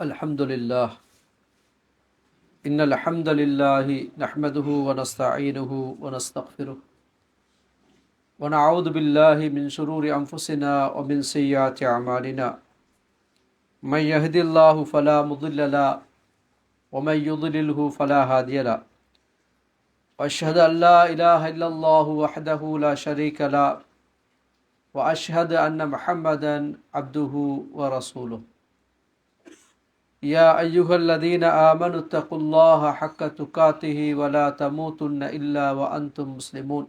الحمد لله إن الحمد لله نحمده ونستعينه ونستغفره ونعوذ بالله من شرور أنفسنا ومن سيئات أعمالنا من يهد الله فلا مضل له ومن يضلله فلا هادي له وأشهد أن لا إله إلا الله وحده لا شريك له وأشهد أن محمدا عبده ورسوله يا أيها الذين آمنوا اتقوا الله حق تقاته ولا تموتن إلا وأنتم مسلمون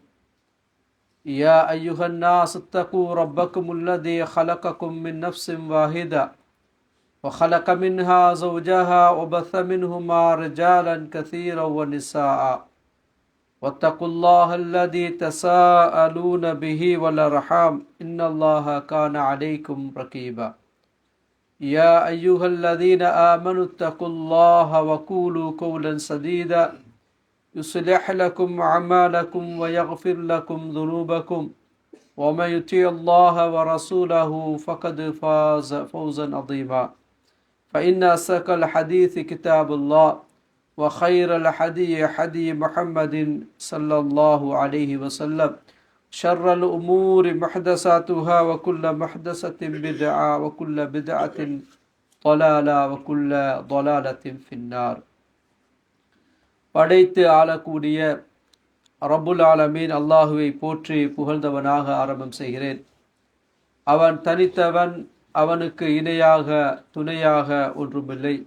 يا أيها الناس اتقوا ربكم الذي خلقكم من نفس واحدة وخلق منها زوجها وبث منهما رجالا كثيرا ونساء واتقوا الله الذي تساءلون به والأرحام إن الله كان عليكم رقيبا يا أيها الذين آمنوا اتقوا الله وقولوا قولا سديدا يصلح لكم أعمالكم ويغفر لكم ذنوبكم ومن يطع الله ورسوله فقد فاز فوزا عظيما فإن أصدق الحديث كتاب الله وخير الحديث حديث محمد صلى الله عليه وسلم شر الأمور محدثاتها وكل محدثة بدعة وكل بدعة ضلالة وكل ضلالة في النار. படைத்து ஆளக்கூடிய ரப்புல் ஆலமீன் அல்லாஹுவை போற்றி புகழ்ந்தவனாக ஆரம்பம் செய்கிறேன். அவன் தனித்தவன், அவனுக்கு இணையாக துணையாக ஒன்றுமில்லை.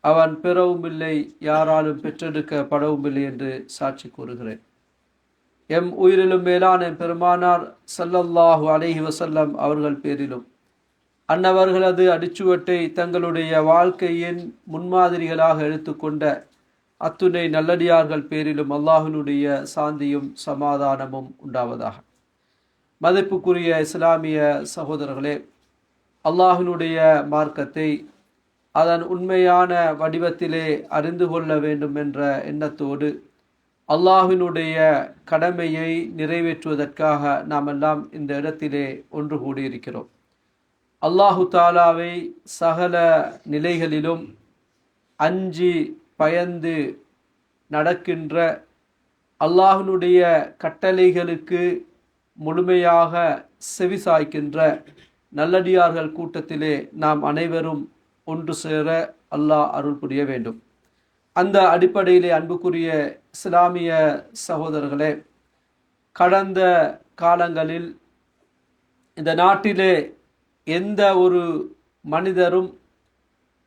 அவன் பெறவும் இல்லை, யாராலும் பெற்றெடுக்கப்படவும் இல்லை என்று சாட்சி கூறுகிறேன். எம் உயிரிலும் மேலான பெருமானார் ஸல்லல்லாஹு அலைஹி வஸல்லம் அவர்கள் பேரிலும் அன்னவர்களது அடிச்சுவட்டை தங்களுடைய வாழ்க்கையின் முன்மாதிரிகளாக எடுத்துக்கொண்ட அத்துணை நல்லடியார்கள் பேரிலும் அல்லாஹ்வினுடைய சாந்தியும் சமாதானமும் உண்டாவதாக. மதிப்புக்குரிய இஸ்லாமிய சகோதரர்களே, அல்லாஹ்வினுடைய மார்க்கத்தை அதன் உண்மையான வடிவத்திலே அறிந்து கொள்ள வேண்டும் என்ற எண்ணத்தோடு அல்லாஹ்வினுடைய கடமையை நிறைவேற்றுவதற்காக நாம் எல்லாம் இந்த இடத்திலே ஒன்று கூடியிருக்கிறோம். அல்லாஹு தாலாவை சகல நிலைகளிலும் அஞ்சி பயந்து நடக்கின்ற, அல்லாஹ்வினுடைய கட்டளைகளுக்கு முழுமையாக செவிசாய்க்கின்ற நல்லடியார்கள் கூட்டத்திலே நாம் அனைவரும் ஒன்று சேர அல்லாஹ் அருள் புரிய வேண்டும். அந்த அடிப்படையிலே அன்புக்குரிய இஸ்லாமிய சகோதரர்களே, கடந்த காலங்களில் இந்த நாட்டிலே எந்த ஒரு மனிதரும்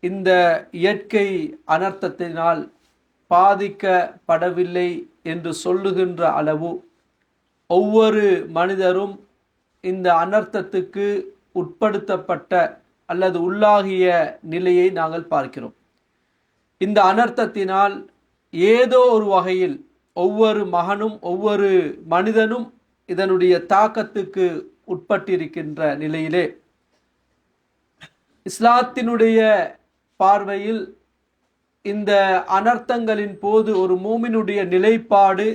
இந்த இயற்கை அனர்த்தத்தினால் பாதிக்கப்படவில்லை என்று சொல்லுகின்ற அளவு ஒவ்வொரு மனிதரும் இந்த அனர்த்தத்துக்கு உட்படுத்தப்பட்ட அல்லது உள்ளாகிய நிலையை நாங்கள் பார்க்கிறோம். இந்த அனர்த்தத்தினால் ஏதோ ஒரு வகையில் ஒவ்வொரு மகனும் ஒவ்வொரு மனிதனும் இதனுடைய தாக்கத்துக்கு உட்பட்டிருக்கின்ற நிலையிலே இஸ்லாத்தினுடைய பார்வையில் இந்த அனர்த்தங்களின் போது ஒரு மூமினுடைய நிலைப்பாடு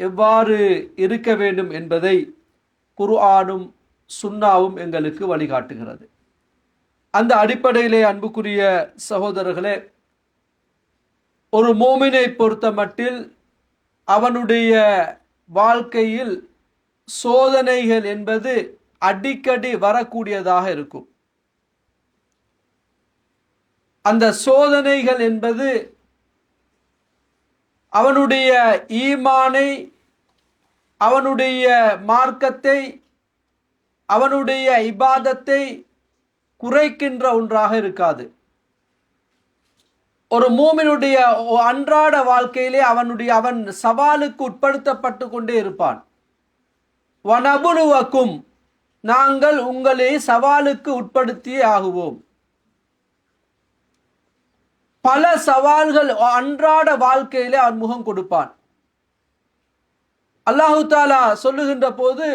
எவ்வாறு இருக்க வேண்டும் என்பதை குர்ஆனும் சுன்னாவும் எங்களுக்கு வழிகாட்டுகிறது. அந்த அடிப்படையிலே அன்புக்குரிய சகோதரர்களே, ஒரு மூமினை பொறுத்த மட்டில் அவனுடைய வாழ்க்கையில் சோதனைகள் என்பது அடிக்கடி வரக்கூடியதாக இருக்கும். அந்த சோதனைகள் என்பது அவனுடைய ஈமானை, அவனுடைய மார்க்கத்தை, அவனுடைய இபாதத்தை குறைக்கின்ற ஒன்றாக இருக்காது. ஒரு மூமினுடைய அன்றாட வாழ்க்கையிலே அவன் சவாலுக்கு உட்படுத்தப்பட்டு கொண்டே இருப்பான். வனபுலுவக்கும், நாங்கள் உங்களை சவாலுக்கு உட்படுத்தியே ஆகுவோம். பல சவால்கள் அன்றாட வாழ்க்கையிலே அவன் முகம் கொடுப்பான். அல்லாஹு தாலா சொல்லுகின்ற போது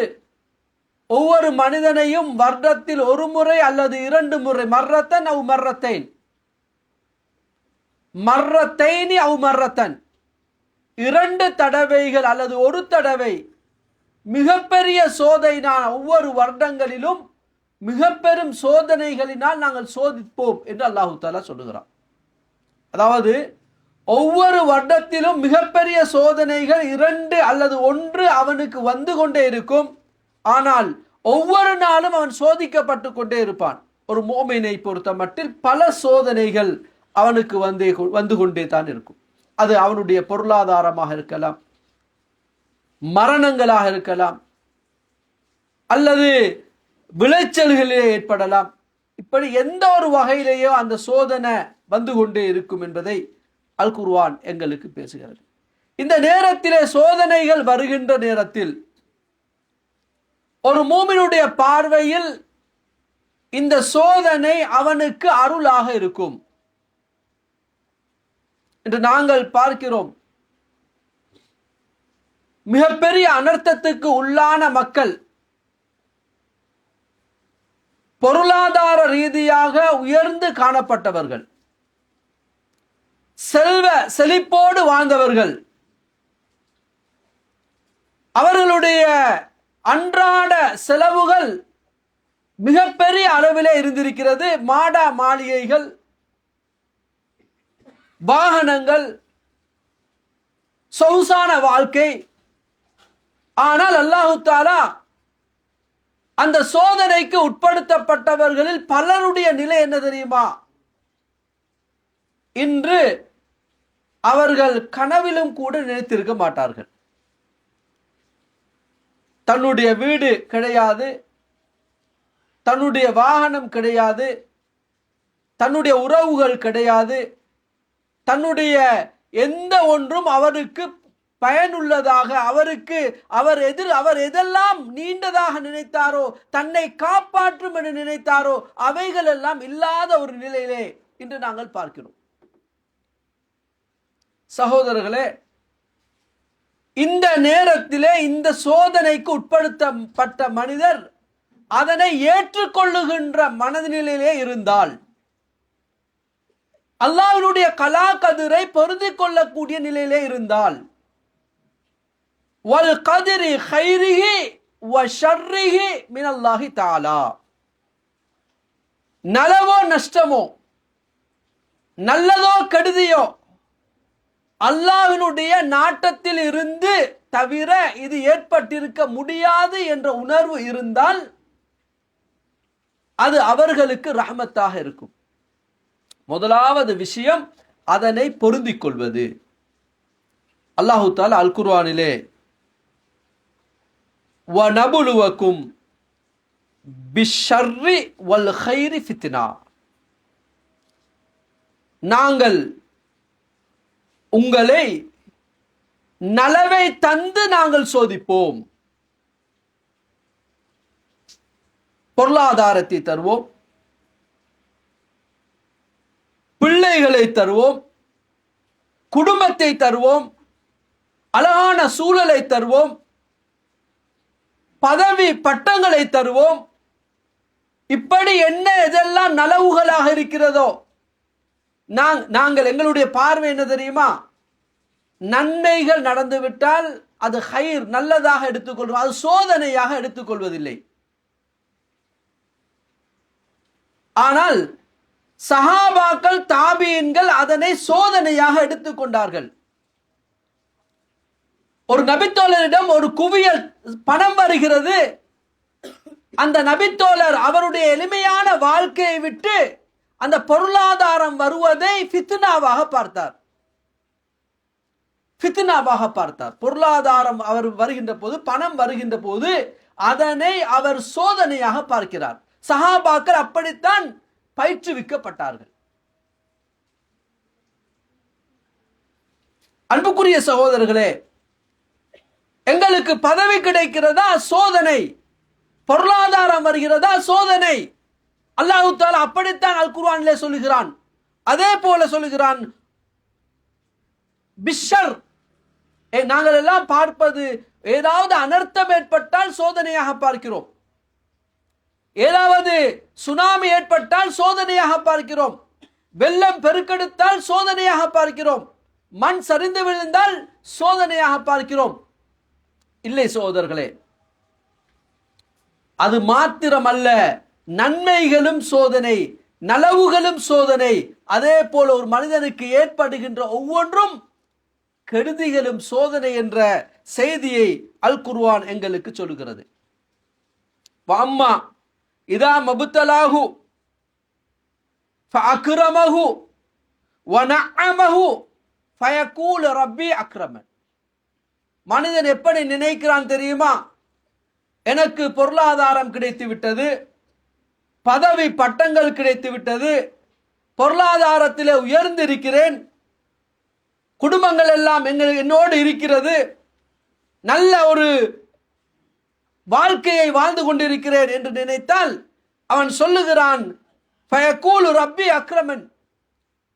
ஒவ்வொரு மனிதனையும் வருடத்தில் ஒரு முறை அல்லது 2 முறை, மர்ரத்தன் அவ் மர்ரத்தைன், மர்ரத்தைனி அவ் மர்ரத்தன், 2 தடவைகள் அல்லது ஒரு தடவை மிகப்பெரிய சோதனை ஒவ்வொரு வருடங்களிலும் மிக பெரும் சோதனைகளினால் நாங்கள் சோதிப்போம் என்று அல்லாஹு தாலா சொல்லுகிறான். அதாவது ஒவ்வொரு வருடத்திலும் மிகப்பெரிய சோதனைகள் 2 அல்லது 1 அவனுக்கு வந்து கொண்டே இருக்கும். ஆனால் ஒவ்வொரு நாளும் அவன் சோதிக்கப்பட்டு கொண்டே இருப்பான். ஒரு மோமினை பொறுத்த மட்டில் பல சோதனைகள் அவனுக்கு வந்து கொண்டே தான் இருக்கும். அது அவனுடைய பொருளாதாரமாக இருக்கலாம், மரணங்களாக இருக்கலாம், அல்லது விளைச்சல்களிலே ஏற்படலாம். இப்படி எந்த ஒரு வகையிலேயோ அந்த சோதனை வந்து கொண்டே இருக்கும் என்பதை அல் குர்ஆன் எங்களுக்கு பேசுகிறது. இந்த நேரத்திலே சோதனைகள் வருகின்ற நேரத்தில் ஒரு மூமினுடைய பார்வையில் இந்த சோதனை அவனுக்கு அருளாக இருக்கும் என்று நாங்கள் பார்க்கிறோம். மிகப்பெரிய அனர்த்தத்துக்கு உள்ளான மக்கள், பொருளாதார ரீதியாக உயர்ந்து காணப்பட்டவர்கள், செழிப்போடு வாழ்ந்தவர்கள், அவர்களுடைய அன்றாட செலவுகள் மிகப்பெரிய அளவிலே இருந்திருக்கிறது. மாடா மாளிகைகள், வாகனங்கள், சொகுசான வாழ்க்கை. ஆனால் அல்லாஹு தாலா அந்த சோதனைக்கு உட்படுத்தப்பட்டவர்களில் பலருடைய நிலை என்ன தெரியுமா? இன்று அவர்கள் கனவிலும் கூட நினைத்திருக்க மாட்டார்கள். தன்னுடைய வீடு கிடையாது, தன்னுடைய வாகனம் கிடையாது, தன்னுடைய உறவுகள் கிடையாது, தன்னுடைய எந்த ஒன்றும் அவருக்கு பயனுள்ளதாக, அவர் எதெல்லாம் நீண்டதாக நினைத்தாரோ, தன்னை காப்பாற்றும் என்று நினைத்தாரோ, அவைகள் எல்லாம் இல்லாத ஒரு நிலையிலே இன்று நாங்கள் பார்க்கிறோம். சகோதரர்களே, இந்த நேரத்திலே இந்த சோதனைக்கு உட்படுத்தப்பட்ட மனிதர் அதனை ஏற்றுக்கொள்ளுகின்ற மனநிலையிலே இருந்தால், அல்லாஹ்வுடைய கலா கதிரை பொருந்திக் கொள்ளக்கூடிய நிலையிலே இருந்தால், வல் கதிரி கைரிஹி வ ஷர்ரிஹி மினல்லாஹி தஆலா, நலவோ நஷ்டமோ, நல்லதோ கெடுதியோ, அல்லாஹ்வினுடைய நாட்டத்தில் இருந்து தவிர இது ஏற்பட்டிருக்க முடியாது என்ற உணர்வு இருந்தால் அது அவர்களுக்கு ரஹ்மத்தாக இருக்கும். முதலாவது விஷயம் அதனை பொருந்திக் கொள்வது. அல்லாஹு தஆலா அல் குர்ஆனிலே வ நபுலுவக்கும் பிஷ்ஷர்ரி வல் கைரி ஃபித்னா, நாங்கள் உங்களை நலவை தந்து நாங்கள் சோதிப்போம். பொருளாதாரத்தை தருவோம், பிள்ளைகளை தருவோம், குடும்பத்தை தருவோம், அழகான சூழலை தருவோம், பதவி பட்டங்களை தருவோம். இப்படி என்ன எதெல்லாம் நலவுகளாக இருக்கிறதோ, நாங்கள் எங்களுடைய பார்வை என்ன தெரியுமா? நன்மைகள் நடந்துவிட்டால் அது ஹைர், நல்லதாக எடுத்துக்கொள்வோம், அது சோதனையாக எடுத்துக்கொள்வதில்லை. ஆனால் சஹாபாக்கள், தாபீன்கள் அதனை சோதனையாக எடுத்துக்கொண்டார்கள். ஒரு நபித்தோழரிடம் ஒரு குவியல் பணம் வருகிறது. அந்த நபித்தோழர் அவருடைய எளிமையான வாழ்க்கையை விட்டு அந்த பொருளாதாரம் வருவதை ஃபித்னாவாக பார்த்தார். பொருளாதாரம் அவர் வருகின்ற போது, பணம் வருகின்ற போது அதனை அவர் சோதனையாக பார்க்கிறார். சஹாபாக்கள் அப்படித்தான் பயிற்றுவிக்கப்பட்டார்கள். அன்புக்குரிய சகோதரர்களே, எங்களுக்கு பதவி கிடைக்கிறதா? சோதனை. பொருளாதாரம் வருகிறதா? சோதனை. அல்லாஹ் தஆலா அப்படித்தான் அல் குர்ஆனிலே சொல்லுகிறான். அதே போல சொல்லுகிறான் பிஷ்ஷர், நாங்கள் எல்லாம் பார்ப்பது ஏதாவது அனர்த்தம் ஏற்பட்டால் சோதனையாக பார்க்கிறோம், ஏதாவது சுனாமி ஏற்பட்டால் சோதனையாக பார்க்கிறோம், வெள்ளம் பெருக்கெடுத்தால் சோதனையாக பார்க்கிறோம், மண் சரிந்து விழுந்தால் சோதனையாக பார்க்கிறோம். இல்லை சகோதரர்களே, அது மாத்திரமல்ல, நன்மைகளும் சோதனை, நலவுகளும் சோதனை. அதே போல ஒரு மனிதனுக்கு ஏற்படுகின்ற ஒவ்வொன்றும் கெடுதிகளும் சோதனை என்ற செய்தியை அல் குர்ஆன் எங்களுக்கு சொல்கிறது. வஅம்மா இதா மப்தலாஹு ஃபஅக்ரமஹு வனஅமஹு ஃபயகூல் ரப்பி அக்ரமன். மனிதன் எப்படி நினைக்கிறான் தெரியுமா? எனக்கு பொருளாதாரம் கிடைத்து விட்டது, பதவி பட்டங்கள் கிடைத்து விட்டது, பொருளாதாரத்தில் உயர்ந்திருக்கிறேன், குடும்பங்கள் எல்லாம் என்னோடு இருக்கிறது, நல்ல ஒரு வாழ்க்கையை வாழ்ந்து கொண்டிருக்கிறேன் என்று நினைத்தால் அவன் சொல்லுகிறான், ஃபயகூல் ரப்பி அக்ரமன்,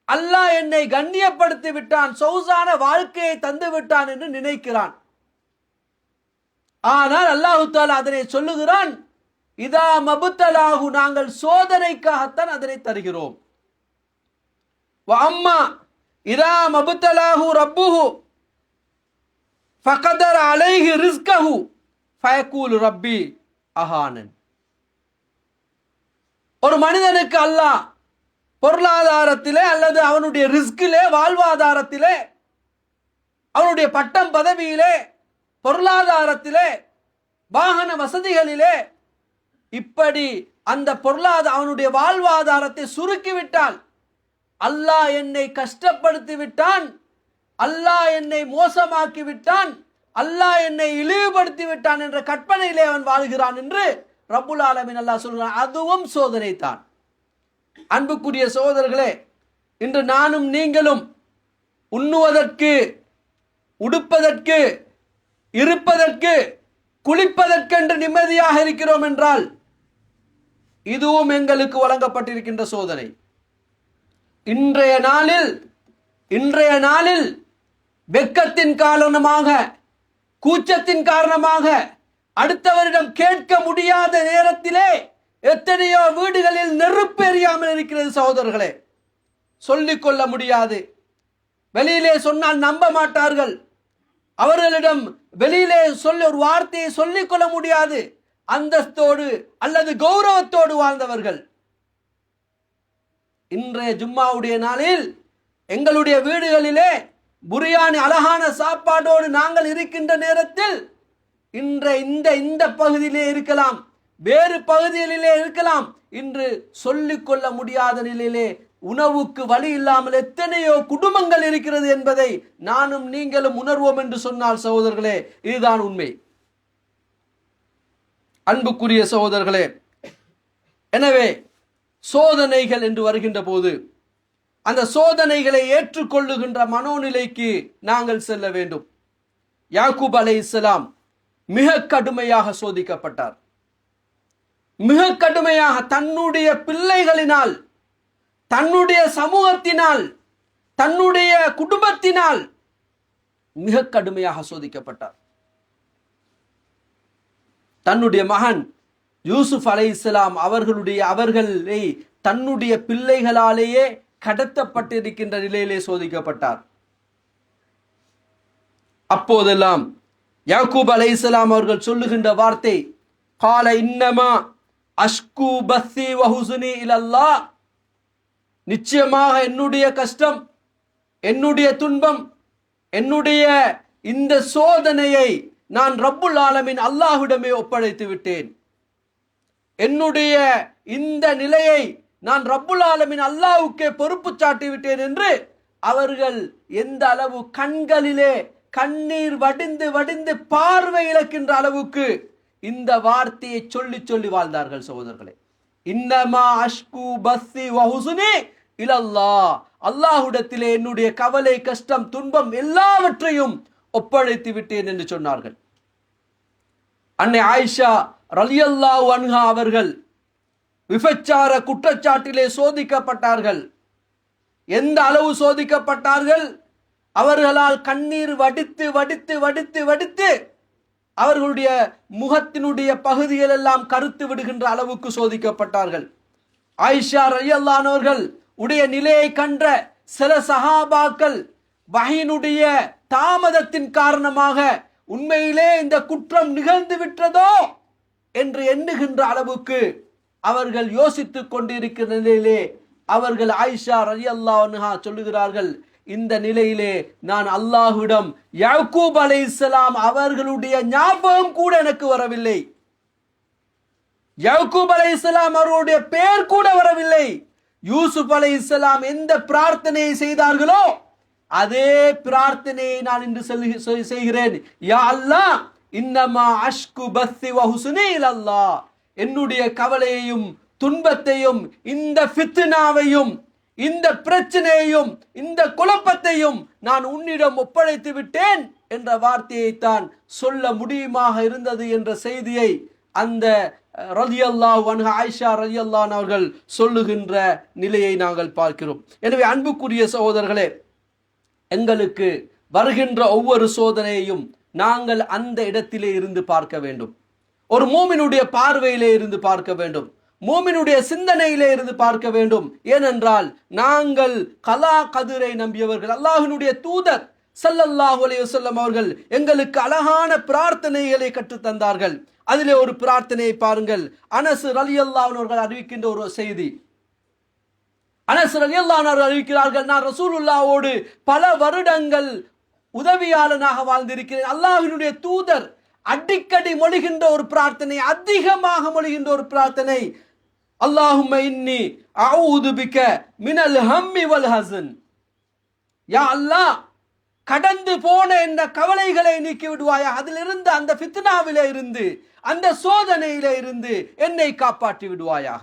அல்லாஹ் என்னை கண்ணியப்படுத்தி விட்டான், சொகுசான வாழ்க்கையை தந்து விட்டான் என்று நினைக்கிறான். ஆனால் அல்லாஹ் தஆலா அதனை சொல்லுகிறான், இதா மப்தலாஹு, நாங்கள் சோதனைக்காகத்தான் அதனை தருகிறோம். வஅம்மா இதா மப்தலாஹு ரப்புஹு ஃபகதர அலைஹி ரிஸ்கஹு ஃபயகூல் ரப்பி அஹானன். ஒரு மனிதனுக்கு அல்லாஹ் பொருளாதாரத்திலே அல்லது அவனுடைய ரிஸ்கிலே, வாழ்வாதாரத்திலே, அவனுடைய பட்டம் பதவியிலே, பொருளாதாரத்திலே, வாகன வசதிகளிலே இப்படி அந்த அவனுடைய வாழ்வாதாரத்தை சுருக்கிவிட்டால், அல்லாஹ் என்னை கஷ்டப்படுத்தி விட்டான், அல்லாஹ் என்னை மோசமாக்கி விட்டான், அல்லாஹ் என்னை இழிவுபடுத்தி விட்டான் என்ற கற்பனையிலே அவன் வாழ்கிறான் என்று ரப்புல் ஆலமீன் அல்லாஹ் சொல்கிறான். அதுவும் சோதனை தான். அன்புக்குரிய சகோதரர்களே, இன்று நானும் நீங்களும் உண்ணுவதற்கு, உடுப்பதற்கு, இருப்பதற்கு, குளிப்பதற்கென்று நிம்மதியாக இருக்கிறோம் என்றால் இதுவும் எங்களுக்கு வழங்கப்பட்டிருக்கின்ற சோதனை. இன்றைய நாளில் வெட்கத்தின் காரணமாக, கூச்சத்தின் காரணமாக, அடுத்தவரிடம் கேட்க முடியாத நேரத்திலே எத்தனையோ வீடுகளில் நெருப்பு எரியாமல் இருக்கிறது சகோதரர்களே. சொல்லிக் கொள்ள முடியாது, வெளியிலே சொன்னால் நம்ப மாட்டார்கள், அவர்களிடம் வெளியிலே சொல்ல ஒரு வார்த்தையை சொல்லிக் கொள்ள முடியாது, அந்தஸ்தோடு அல்லது கௌரவத்தோடு வாழ்ந்தவர்கள். இன்றைய ஜும்மாவுடைய நாளில் எங்களுடைய வீடுகளிலே புரியாணி அழகான சாப்பாடோடு நாங்கள் இருக்கின்ற நேரத்தில் இந்த பகுதியிலே இருக்கலாம், வேறு பகுதிகளிலே இருக்கலாம், இன்று சொல்லிக் கொள்ள முடியாத நிலையிலே உணவுக்கு வழி இல்லாமல் எத்தனையோ குடும்பங்கள் இருக்கிறது என்பதை நானும் நீங்களும் உணர்வோம் என்று சொன்னால் சகோதரர்களே, இதுதான் உண்மை. அன்புக்குரிய சகோதரர்களே, எனவே சோதனைகள் என்று வருகின்ற போது அந்த சோதனைகளை ஏற்றுக்கொள்ளுகின்ற மனோநிலைக்கு நாங்கள் செல்ல வேண்டும். யாக்கூப் அலைஹிஸ்ஸலாம் மிக கடுமையாக சோதிக்கப்பட்டார். மிக கடுமையாக தன்னுடைய பிள்ளைகளினால், தன்னுடைய சமூகத்தினால், தன்னுடைய குடும்பத்தினால் மிக கடுமையாக சோதிக்கப்பட்டார். தன்னுடைய மகன் யூசுப் அலைஹிஸ்ஸலாம் அவர்களை தன்னுடைய பிள்ளைகளாலேயே கடத்தப்பட்டிருக்கின்ற நிலையிலே சோதிக்கப்பட்டார். அப்போதெல்லாம் யாக்கூப் அலைஹிஸ்ஸலாம் அவர்கள் சொல்லுகின்ற வார்த்தை, கால இன்னமா அஷ்கு பஸ்ஸி வ ஹுஸ்னி இலல்லாஹ், நிச்சயமாக என்னுடைய கஷ்டம், என்னுடைய துன்பம், என்னுடைய இந்த சோதனையை நான் ரப்புல் ஆலமீன் அல்லாஹ்விடமே ஒப்படைத்து விட்டேன். என்னுடைய இந்த நிலையை நான் ரப்புல் ஆலமீன் அல்லாஹ்வுக்கே பொறுப்பு சாட்டி விட்டேன் என்று அவர்கள் எந்த அளவு கண்களிலே கண்ணீர் வடிந்து வடிந்து பார்வை இழக்கின்ற அளவுக்கு இந்த வார்த்தையை சொல்லி சொல்லி வாழ்ந்தார்கள் சகோதரர்களே. இன்னமா அஷ்கு பஸ்ஸி வ ஹுஸ்னி இலல்லாஹ், அல்லாஹ்விடத்திலே என்னுடைய கவலை, கஷ்டம், துன்பம் எல்லாவற்றையும் ஒப்படைத்து விட்டேன் என்று சொன்னார்கள். அன்னை ஆயிஷா ரலியல்லாஹு அன்ஹா அவர்கள் விபச்சார குற்றச்சாட்டிலே சோதிக்கப்பட்டார்கள். எந்த அளவு சோதிக்கப்பட்டார்கள்? அவர்களால் கண்ணீர் வடித்து வடித்து வடித்து வடித்து அவர்களுடைய முகத்தினுடைய பகுதிகள் எல்லாம் கருத்து விடுகின்ற அளவுக்கு சோதிக்கப்பட்டார்கள். ஆயிஷா ரலியல்லாஹு அன்ஹா உடைய நிலையை கண்ட சில சஹாபாக்கள் வஹீனுடைய தாமதத்தின் காரணமாக உண்மையிலே இந்த குற்றம் நிகழ்ந்து விட்டதோ என்று எண்ணுகின்ற அளவுக்கு அவர்கள் யோசித்துக் கொண்டிருக்கிற நிலையிலே அவர்கள் ஆயிஷா ரலியல்லாஹு அன்ஹா சொல்லுகிறார்கள், இந்த நிலையிலே நான் அல்லாஹ்விடம் யாக்கூப் அலைஹிஸ்ஸலாம் அவர்களுடைய ஞாபகம் கூட எனக்கு வரவில்லை. யாக்கூப் அலைஹிஸ்ஸலாம் அவருடைய பெயர் கூட வரவில்லை. யூசுப் அலைஹிஸ்ஸலாம் எந்த பிரார்த்தனையை செய்தார்களோ அதே பிரார்த்தனையை நான் இன்று செய்கிறேன். யா அல்லாஹ், இன்னமா அஷ்கு பஸ்ஸி வ ஹுஸ்னி இலல்லாஹ், என்னுடைய கவலையையும் துன்பத்தையும் இந்த ஃபித்னாவையும் இந்த பிரச்சனையையும் இந்த குழப்பத்தையும் நான் உன்னிடம் ஒப்படைத்து விட்டேன் என்ற வார்த்தையை தான் சொல்ல முடியுமாக இருந்தது என்ற செய்தியை அந்த ரலியல்லாஹு அன்ஹா ஆயிஷா ரலியல்லாஹு அன்ஹா அவர்கள் சொல்லுகின்ற நிலையை நாங்கள் பார்க்கிறோம். எனவே அன்புக்குரிய சகோதரர்களே, எங்களுக்கு வருகின்ற ஒவ்வொரு சோதனையையும் நாங்கள் அந்த இடத்திலே இருந்து பார்க்க வேண்டும். ஒரு மூமினுடைய பார்வையிலே இருந்து பார்க்க வேண்டும், மூமினுடைய சிந்தனையிலே இருந்து பார்க்க வேண்டும். ஏனென்றால் நாங்கள் கலா கதிரை நம்பியவர்கள். அல்லாஹ்வினுடைய தூதர் ஸல்லல்லாஹு அலைஹி வஸல்லம் அவர்கள் எங்களுக்கு அழகான பிரார்த்தனைகளை கற்றுத் தந்தார்கள். அதிலே ஒரு பிரார்த்தனையை பாருங்கள். அனஸ் ரலியல்லாஹு அன்ஹு அவர்கள் அறிவிக்கின்ற ஒரு செய்தி. அனஸ் ரலியல்லாஹு அன்ஹு அறிவிக்கிறார்கள், நான் ரசூலுல்லாஹ்வோடு பல வருடங்கள் உதவியாளனாக வாழ்ந்திருக்கிறேன். அல்லாஹ்வினுடைய தூதர் அடிக்கடி மொழிகின்ற ஒரு பிரார்த்தனை, அதிகமாக மொழிகின்ற ஒரு பிரார்த்தனை, அல்லாஹும்ம இன்னி அஊது பிக மினல் ஹம்மி வல் ஹஸன். யா அல்லாஹ், கடந்து போன இந்த கவலைகளை நீக்கி விடுவாயா, அதிலிருந்து அந்த ஃபித்னாவிலே இருந்து அந்த சோதனையிலே இருந்து என்னை காப்பாற்றி விடுவாயாக.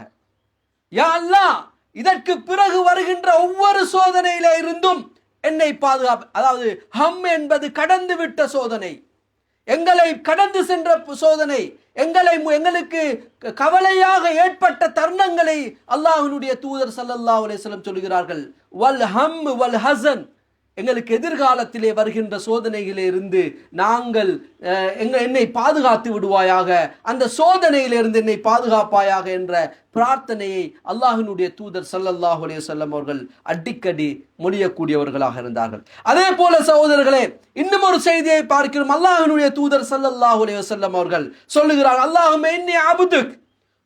யா அல்லாஹ், இதற்கு பிறகு வருகின்ற ஒவ்வொரு சோதனையிலே இருந்தும் என்னை பாதுகாப்பு. அதாவது ஹம் என்பது கடந்து விட்ட சோதனை, எங்களை கடந்து சென்ற சோதனை, எங்களுக்கு கவலையாக ஏற்பட்ட தருணங்களை அல்லாஹ்வினுடைய தூதர் ஸல்லல்லாஹு அலைஹி வஸல்லம் சொல்கிறார்கள், வல் ஹம் வல் ஹஸன், எங்களுக்கு எதிர்காலத்திலே வருகின்ற சோதனையிலே இருந்து நாங்கள் என்னை பாதுகாத்து விடுவாயாக, அந்த சோதனையிலிருந்து என்னை பாதுகாப்பாயாக என்ற பிரார்த்தனையை அல்லாஹ்வினுடைய தூதர் ஸல்லல்லாஹு அலைஹி வஸல்லம் அவர்கள் அடிக்கடி மொழியக்கூடியவர்களாக இருந்தார்கள். அதே போல சகோதரர்களே, இன்னும் ஒரு செய்தியை பார்க்கிறோம். அல்லாஹ்வினுடைய தூதர் ஸல்லல்லாஹு அலைஹி வஸல்லம் அவர்கள் சொல்லுகிறார், அல்லாஹும்ம இன்னி அப்துக்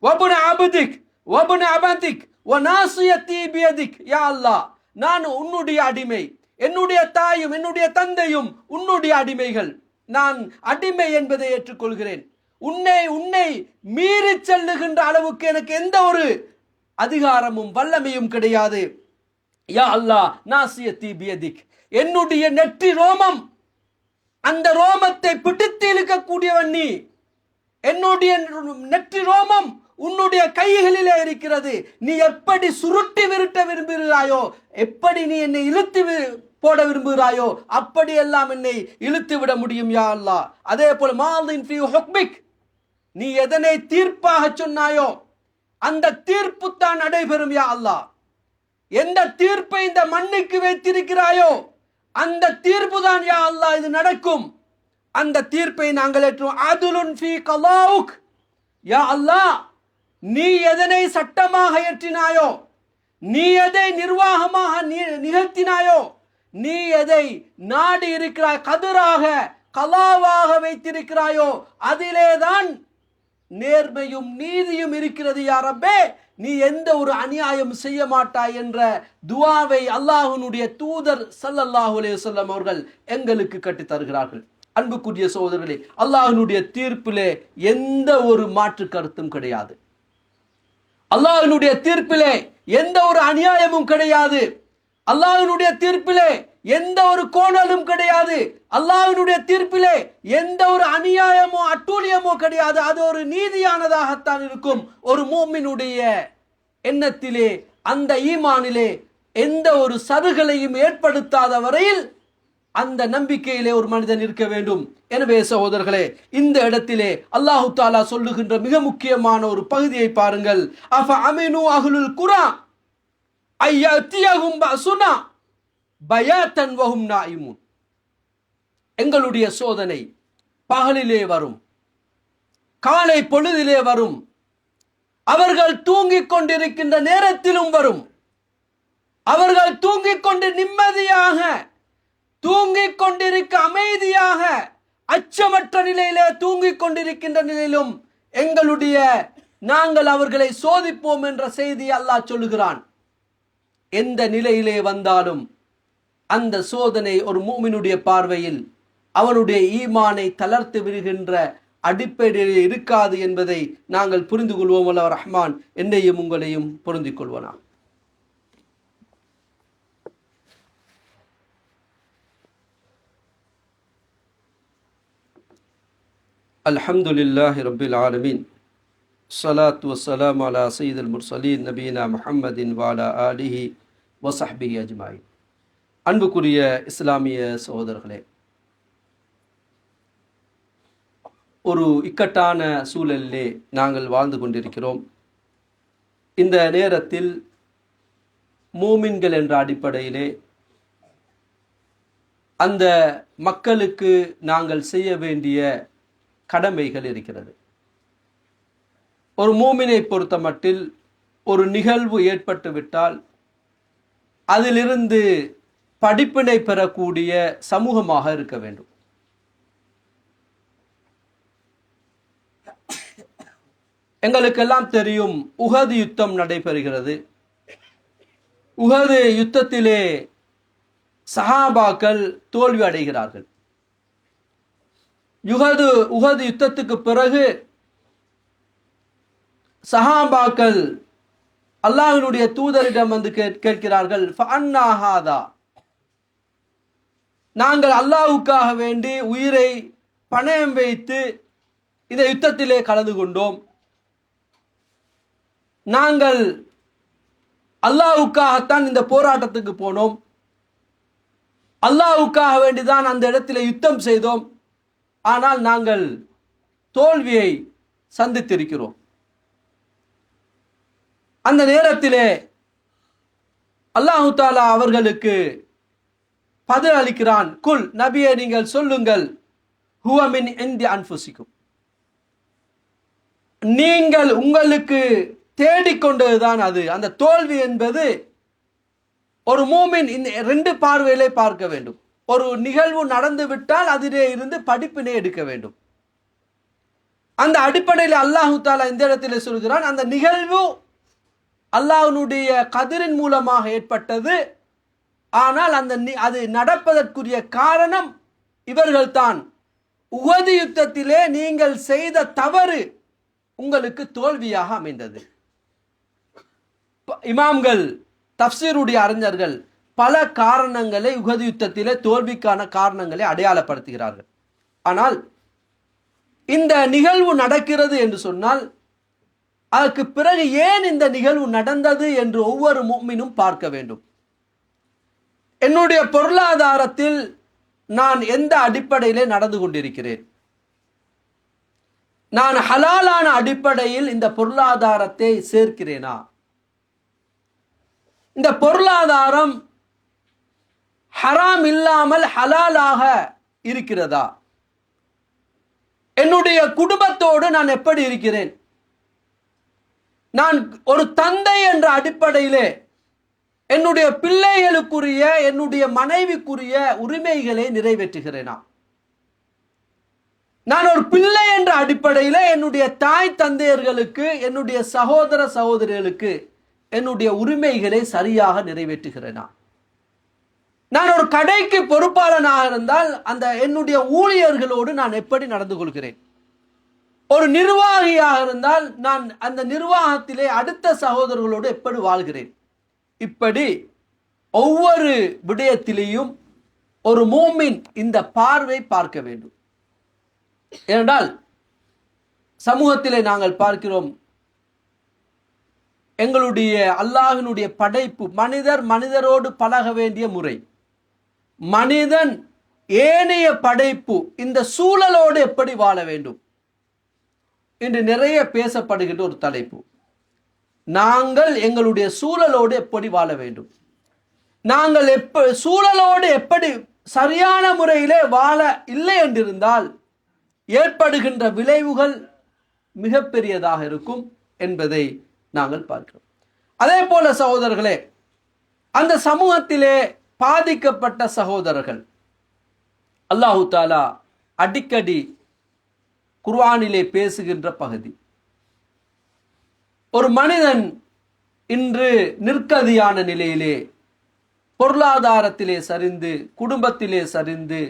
வப்ன அப்திக் வப்ன அபதிக் வ நாசியதி பியதிக். யா அல்லாஹ், நான் உன்னுடைய அடிமை, என்னுடைய தாயும் என்னுடைய தந்தையும் உன்னுடைய அடிமைகள். நான் அடிமை என்பதை ஏற்றுக்கொள்கிறேன். உன்னை மீறி செல்லுகின்ற அளவுக்கு எனக்கு எந்த ஒரு அதிகாரமும் வல்லமையும் கிடையாது. யா அல்லாஹ், நாசியத்தி பியதிக், என்னுடைய நெற்றி ரோமம், அந்த ரோமத்தை பிடித்து இழுக்கக்கூடியவன் நீ. என்னுடைய நெற்றி ரோமம் உன்னுடைய கைகளிலே இருக்கிறது. நீ எப்படி சுருட்டி விருட்ட விரும்புகிறாயோ, எப்படி நீ என்னை இழுத்து போட விரும்புகிறாயோ அப்படி எல்லாம் என்னை இழுத்து விட முடியும் யா அல்லாஹ். அதே போல மாலின் ஃபீ ஹுக்மிக், நீ எதனை தீர்ப்பாக சொன்னாயோ அந்த தீர்ப்பு தான் நடைபெறும் யா அல்லாஹ். எந்த தீர்ப்பை இந்த மண்ணுக்கு வைத்திருக்கிறாயோ அந்த தீர்ப்பு தான் யா அல்லாஹ் இது நடக்கும். அந்த தீர்ப்பை நாங்கள் ஏற்றுவோம். அதுலுன் ஃபீ கலாவுக், யா அல்லாஹ், நீ எதனை சட்டமாக ஏற்றினாயோ, நீ எதை நிர்வாகமாக நிகழ்த்தினாயோ, நீ எதை நாடி இருக்கிறாய், கதிராக கலாவாக வைத்திருக்கிறாயோ அதிலேதான் நேர்மையும் நீதியும் இருக்கிறது யா ரப்பே. நீ எந்த ஒரு அநியாயம் செய்ய மாட்டாய் என்ற துஆவை அல்லாஹ்வினுடைய தூதர் ஸல்லல்லாஹு அலைஹி வஸல்லம் அவர்கள் எங்களுக்கு கற்றுத் தருகிறார்கள். அன்புக்குரிய சகோதரர்களே, அல்லாஹ்வினுடைய தீர்ப்பிலே எந்த ஒரு மாற்று கருத்தும் கிடையாது. அல்லாஹ்வினுடைய தீர்ப்பிலே எந்த ஒரு அநியாயமும் கிடையாது. அல்லாஹ்வினுடைய தீர்ப்பிலே எந்த ஒரு கோணலும் கிடையாது. அல்லாஹ்வினுடைய தீர்ப்பிலே எந்த ஒரு அநியாயமோ அட்டூழியமோ கிடையாது. அது ஒரு நீதியானதாகத்தான் இருக்கும். ஒரு மூமினுடைய எண்ணத்திலே, அந்த ஈமானிலே எந்த ஒரு சருகலையும் ஏற்படுத்தாத வரையில் அந்த நம்பிக்கையிலே ஒரு மனிதன் இருக்க வேண்டும். எனவே சகோதரர்களே, இந்த இடத்திலே அல்லாஹு தஆலா சொல்லுகின்ற மிக முக்கியமான ஒரு பகுதியை பாருங்கள். அஃப அமினு அஹ்லுல் குரா ஐயத்தியஹும் பஸுனா பயாத்தன் வஹும் நாயிமுன். எங்களுடைய சோதனை பகலிலே வரும், காலை பொழுதிலே வரும், அவர்கள் தூங்கிக் கொண்டிருக்கின்ற நேரத்திலும் வரும். அவர்கள் தூங்கிக் கொண்டு நிம்மதியாக தூங்கிக் கொண்டிருக்க அமைதியாக அச்சமற்ற நிலையிலே தூங்கிக் கொண்டிருக்கின்ற நிலையிலும் எங்களுடைய நாங்கள் அவர்களை சோதிப்போம் என்ற செய்தி அல்லாஹ் சொல்லுகிறான். எந்த நிலையிலே வந்தாலும் அந்த சோதனை ஒரு மூமினுடைய பார்வையில் அவனுடைய ஈமானை தளர்த்து விடுகின்ற அடிப்படையில் இருக்காது என்பதை நாங்கள் புரிந்து கொள்வோம். அல்லாஹ் ரஹ்மான் என்னையும் உங்களையும் பொருந்திக் கொள்வனா. அல்ஹம்துலில்லாஹி ரப்பில் ஆலமீன். ஸலாத்து வஸ்ஸலாமு அலா சய்யிதில் முர்ஸலீன் நபியினா முஹம்மதின் வ அலா ஆலிஹி வ ஸஹ்பிஹி அஜ்மாயின். அன்புக்குரிய இஸ்லாமிய சகோதரர்களே, ஒரு இக்கட்டான சூழலிலே நாங்கள் வாழ்ந்து கொண்டிருக்கிறோம். இந்த நேரத்தில் மூமின்கள் என்ற அடிப்படையிலே அந்த மக்களுக்கு நாங்கள் செய்ய வேண்டிய கடமைகள் இருக்கிறது. ஒரு மூமினை பொறுத்த மட்டில் ஒரு நிகழ்வு ஏற்பட்டுவிட்டால் அதிலிருந்து படிப்பினை பெறக்கூடிய சமூகமாக இருக்க வேண்டும். எங்களுக்கெல்லாம் தெரியும், உஹது யுத்தம் நடைபெறுகிறது. உஹது யுத்தத்திலே சஹாபாக்கள் தோல்வி அடைகிறார்கள். உஹது யுத்தத்துக்கு பிறகு சஹாபாக்கள் அல்லாஹ்வினுடைய தூதரிடம் வந்து கேட்கிறார்கள், ஃபஅன்னா ஹாதா, நாங்கள் அல்லாஹ்வுக்காக வேண்டி உயிரை பணயம் வைத்து இந்த யுத்தத்திலே கலந்து கொண்டோம். நாங்கள் அல்லாஹ்வுக்காகத்தான் இந்த போராட்டத்துக்கு போனோம். அல்லாஹ்வுக்காக வேண்டிதான் அந்த இடத்திலே யுத்தம் செய்தோம். ஆனால் நாங்கள் தோல்வியை சந்தித்திருக்கிறோம். அந்த நேரத்திலே அல்லாஹு தஆலா அவர்களுக்கு பதில் அளிக்கிறான். குல், நபியே நீங்கள் சொல்லுங்கள், ஹுவ மின் இந்தி அன்ஃபுசிக்கும், நீங்கள் உங்களுக்கு தேடிக்கொண்டதுதான் அது. அந்த தோல்வி என்பது ஒரு மூமின் இந்த ரெண்டு பார்வையிலே பார்க்க வேண்டும். ஒரு நிகழ்வு நடந்து விட்டால் அதிலே இருந்து படிப்பினை எடுக்க வேண்டும். அந்த அடிப்படையில் அல்லாஹு தஆலா இந்த இடத்தில் சொல்கிறான், அந்த நிகழ்வு அல்லாஹ்வுடைய கதிரின் மூலமாக ஏற்பட்டது. ஆனால் அது நடப்பதற்குரிய காரணம் இவர்கள்தான். உஹது யுத்தத்திலே நீங்கள் செய்த தவறு உங்களுக்கு தோல்வியாக அமைந்தது. இமாம்கள், தஃப்சீருடைய அறிஞர்கள் பல காரணங்களை உஹது யுத்தத்திலே தோல்விக்கான காரணங்களை அடையாளப்படுத்துகிறார்கள். ஆனால் இந்த நிகழ்வு நடக்கிறது என்று சொன்னால் அதற்கு பிறகு ஏன் இந்த நிகழ்வு நடந்தது என்று ஒவ்வொரு முஃமினும் பார்க்க வேண்டும். என்னுடைய பொருளாதாரத்தில் நான் எந்த அடிப்படையிலே நடந்து கொண்டிருக்கிறேன்? நான் ஹலாலான அடிப்படையில் இந்த பொருளாதாரத்தை சேர்க்கிறேனா? இந்த பொருளாதாரம் ஹராம் இல்லாமல் ஹலாலாக இருக்கிறதா? என்னுடைய குடும்பத்தோடு நான் எப்படி இருக்கிறேன்? நான் ஒரு தந்தை என்ற அடிப்படையிலே என்னுடைய பிள்ளைகளுக்குரிய, என்னுடைய மனைவிக்குரிய உரிமைகளை நிறைவேற்றுகிறேனா? நான் ஒரு பிள்ளை என்ற அடிப்படையில் என்னுடைய தாய் தந்தையர்களுக்கு, என்னுடைய சகோதர சகோதரிகளுக்கு என்னுடைய உரிமைகளை சரியாக நிறைவேற்றுகிறேனா? நான் ஒரு கடைக்கு பொறுப்பாளனாக இருந்தால் அந்த என்னுடைய ஊழியர்களோடு நான் எப்படி நடந்து கொள்கிறேன்? ஒரு நிர்வாகியாக இருந்தால் நான் அந்த நிர்வாகத்திலே அடுத்த சகோதரர்களோடு எப்படி வாழ்கிறேன்? இப்படி ஒவ்வொரு விடயத்திலேயும் ஒரு மூமின் இந்த பார்வை பார்க்க வேண்டும். ஏனென்றால் சமூகத்திலே நாங்கள் பார்க்கிறோம், எங்களுடைய அல்லாஹ்வினுடைய படைப்பு, மனிதரோடு பழக வேண்டிய முறை, மனிதன் ஏனைய படைப்பு இந்த சூழலோடு எப்படி வாழ வேண்டும் என்று நிறைய பேசப்படுகின்ற ஒரு தலைப்பு. நாங்கள் எங்களுடைய சூழலோடு எப்படி வாழ வேண்டும், நாங்கள் சூழலோடு எப்படி சரியான முறையிலே வாழ இல்லை என்றிருந்தால் ஏற்படுகின்ற விளைவுகள் மிகப்பெரியதாக இருக்கும் என்பதை நாங்கள் பார்க்கிறோம். அதே போல சகோதரர்களே, அந்த சமூகத்திலே பாதிக்கப்பட்ட சகோதரர்கள் அல்லாஹு தஆலா அடிக்கடி குர்ஆனிலே பேசுகின்ற பகுதி. ஒரு மனிதன் இன்று நிற்கதியான நிலையிலே, பொருளாதாரத்திலே சரிந்து, குடும்பத்திலே சரிந்து,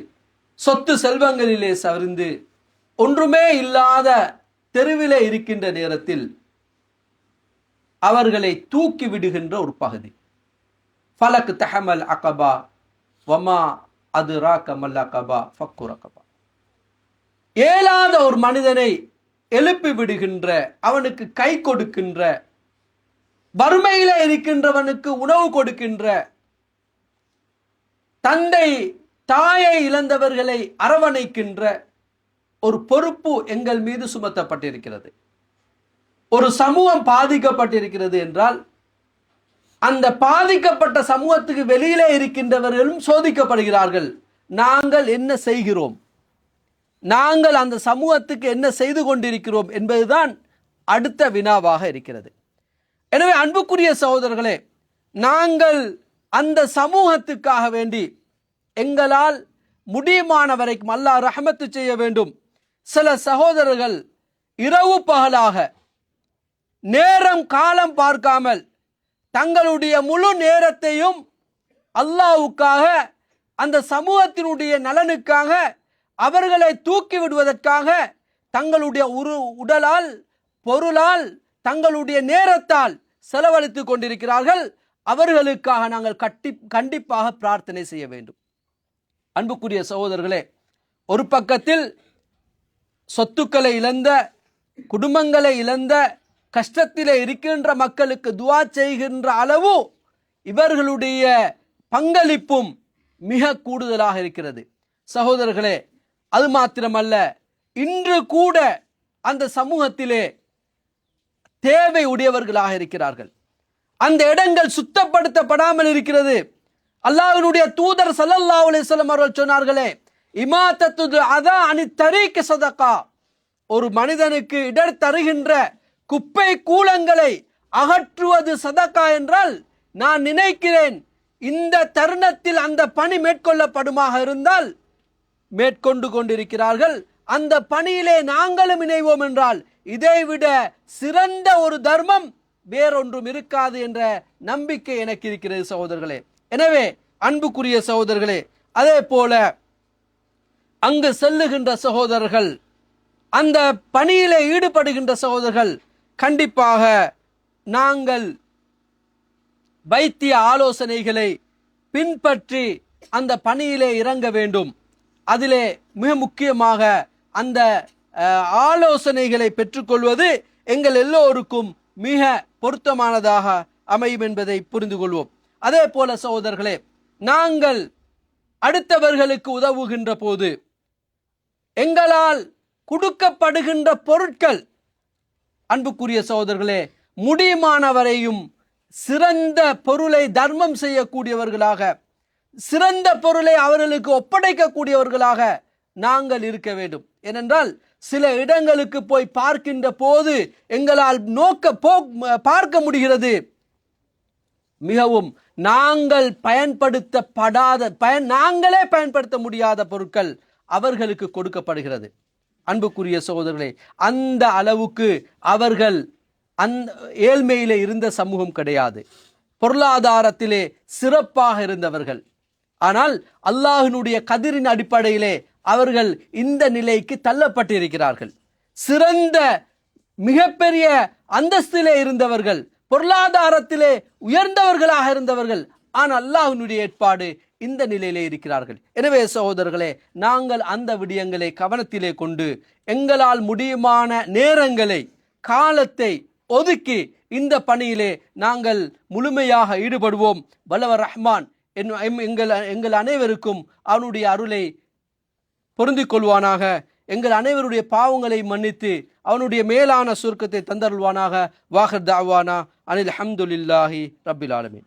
சொத்து செல்வங்களிலே சரிந்து, ஒன்றுமே இல்லாத தெருவிலே இருக்கின்ற நேரத்தில் அவர்களை தூக்கி விடுகின்ற ஒரு பகுதி. ஃபலக் தஹமல் அகபா வமா அதுராக மல் அகபா ஃபக்கு ரகபா. ஏலாத ஒரு மனிதனை எழுப்பி விடுகின்ற, அவனுக்கு கை கொடுக்கின்ற, வறுமையில இருக்கின்றவனுக்கு உணவு கொடுக்கின்ற, தந்தை தாயை இழந்தவர்களை அரவணைக்கின்ற ஒரு பொறுப்பு எங்கள் மீது சுமத்தப்பட்டிருக்கிறது. ஒரு சமூகம் பாதிக்கப்பட்டிருக்கிறது என்றால் அந்த பாதிக்கப்பட்ட சமூகத்துக்கு வெளியிலே இருக்கின்றவர்களும் சோதிக்கப்படுகிறார்கள். நாங்கள் என்ன செய்கிறோம், நாங்கள் அந்த சமூகத்துக்கு என்ன செய்து கொண்டிருக்கிறோம் என்பதுதான் அடுத்த வினாவாக இருக்கிறது. எனவே அன்புக்குரிய சகோதரர்களே, நாங்கள் அந்த சமூகத்துக்காக வேண்டி எங்களால் முடியுமான வரைக்கும் அல்லாஹ் ரஹ்மத்து செய்ய வேண்டும். சில சகோதரர்கள் இரவு பகலாக நேரம் காலம் பார்க்காமல் தங்களுடைய முழு நேரத்தையும் அல்லாஹ்வுக்காக, அந்த சமூகத்தினுடைய நலனுக்காக, அவர்களை தூக்கி விடுவதற்காக தங்களுடைய உடலால், பொருளால், தங்களுடைய நேரத்தால் செலவழித்துக் கொண்டிருக்கிறார்கள். அவர்களுக்காக நாங்கள் கண்டிப்பாக பிரார்த்தனை செய்ய வேண்டும். அன்புக்குரிய சகோதரர்களே, ஒரு பக்கத்தில் சொத்துக்களை இழந்த, குடும்பங்களை இழந்த, கஷ்டத்திலே இருக்கின்ற மக்களுக்கு துஆ செய்கின்ற அளவு இவர்களுடைய பங்களிப்பும் மிக கூடுதலாக இருக்கிறது. சகோதரர்களே, அது மாத்திரமல்ல, இன்று கூட அந்த சமூகத்திலே தேவை உடையவர்களாக இருக்கிறார்கள். அந்த இடங்கள் சுத்தப்படுத்தப்படாமல் இருக்கிறது. அல்லாஹ்வினுடைய தூதர் ஸல்லல்லாஹு அலைஹி வஸல்லம் அவர்கள் சொன்னார்களே, இமாதத்துல் அதா அனி தரீக் ஸதகா. ஒரு மனிதனுக்கு இடர் தருகின்ற குப்பை கூலங்களை அகற்றுவது சதகா என்றால், நான் நினைக்கிறேன் இந்த தருணத்தில் அந்த பணி மேற்கொள்ளப்படுமாக இருந்தால் மேற்கொண்டு கொண்டிருக்கிறார்கள். அந்த பணியிலே நாங்களும் இணைவோம் என்றால் இதைவிட சிறந்த ஒரு தர்மம் வேறொன்றும் இருக்காது என்ற நம்பிக்கை எனக்கு இருக்கிறது சகோதரர்களே. எனவே அன்புக்குரிய சகோதரர்களே, அதே போல அங்கு செல்லுகின்ற சகோதரர்கள், அந்த பணியிலே ஈடுபடுகின்ற சகோதரர்கள், கண்டிப்பாக நாங்கள் வைத்திய ஆலோசனைகளை பின்பற்றி அந்த பணியிலே இறங்க வேண்டும். அதிலே மிக முக்கியமாக அந்த ஆலோசனைகளை பெற்றுக்கொள்வது எங்கள் எல்லோருக்கும் மிக பொருத்தமானதாக அமையும் என்பதை புரிந்து கொள்வோம். அதே போல சகோதரர்களே, நாங்கள் அடுத்தவர்களுக்கு உதவுகின்ற போது எங்களால் கொடுக்கப்படுகின்ற பொருட்கள், அன்புக்குரிய சகோதரர்களே, முடியுமானவரையும் சிறந்த பொருளை தர்மம் செய்யக்கூடியவர்களாக, சிறந்த பொருளை அவர்களுக்கு ஒப்படைக்கக்கூடியவர்களாக நாங்கள் இருக்க வேண்டும். ஏனென்றால் சில இடங்களுக்கு போய் பார்க்கின்ற போது எங்களால் பார்க்க முடிகிறது, மிகவும் நாங்களே பயன்படுத்த முடியாத பொருட்கள் அவர்களுக்கு கொடுக்கப்படுகிறது. அன்புக்குரிய சகோதரர்களே, அந்த அளவுக்கு அவர்கள் அந்த ஏழ்மையிலே இருந்த சமூகம் கிடையாது. பொருளாதாரத்திலே சிறப்பாக இருந்தவர்கள். ஆனால் அல்லாஹ்வினுடைய கதிரின் அடிப்படையிலே அவர்கள் இந்த நிலைக்கு தள்ளப்பட்டிருக்கிறார்கள். சிறந்த மிகப்பெரிய அந்தஸ்திலே இருந்தவர்கள், பொருளாதாரத்திலே உயர்ந்தவர்களாக இருந்தவர்கள். ஆனால் அல்லாஹ்வினுடைய ஏற்பாடு இந்த நிலையிலே இருக்கிறார்கள். எனவே சகோதரர்களே, நாங்கள் அந்த விடயங்களை கவனத்திலே கொண்டு எங்களால் முடியுமான நேரங்களை, காலத்தை ஒதுக்கி இந்த பணியிலே நாங்கள் முழுமையாக ஈடுபடுவோம். வல்லவர் ரஹ்மான் எங்கள் அனைவருக்கும் அவனுடைய அருளை பொருந்திக் கொள்வானாக. எங்கள் அனைவருடைய பாவங்களை மன்னித்து அவனுடைய மேலான சுருக்கத்தை தந்தருள்வானாக. வாஹிர் தஅவானா அனில் ஹம்துலில்லாஹி ரப்பில் ஆலமீன்.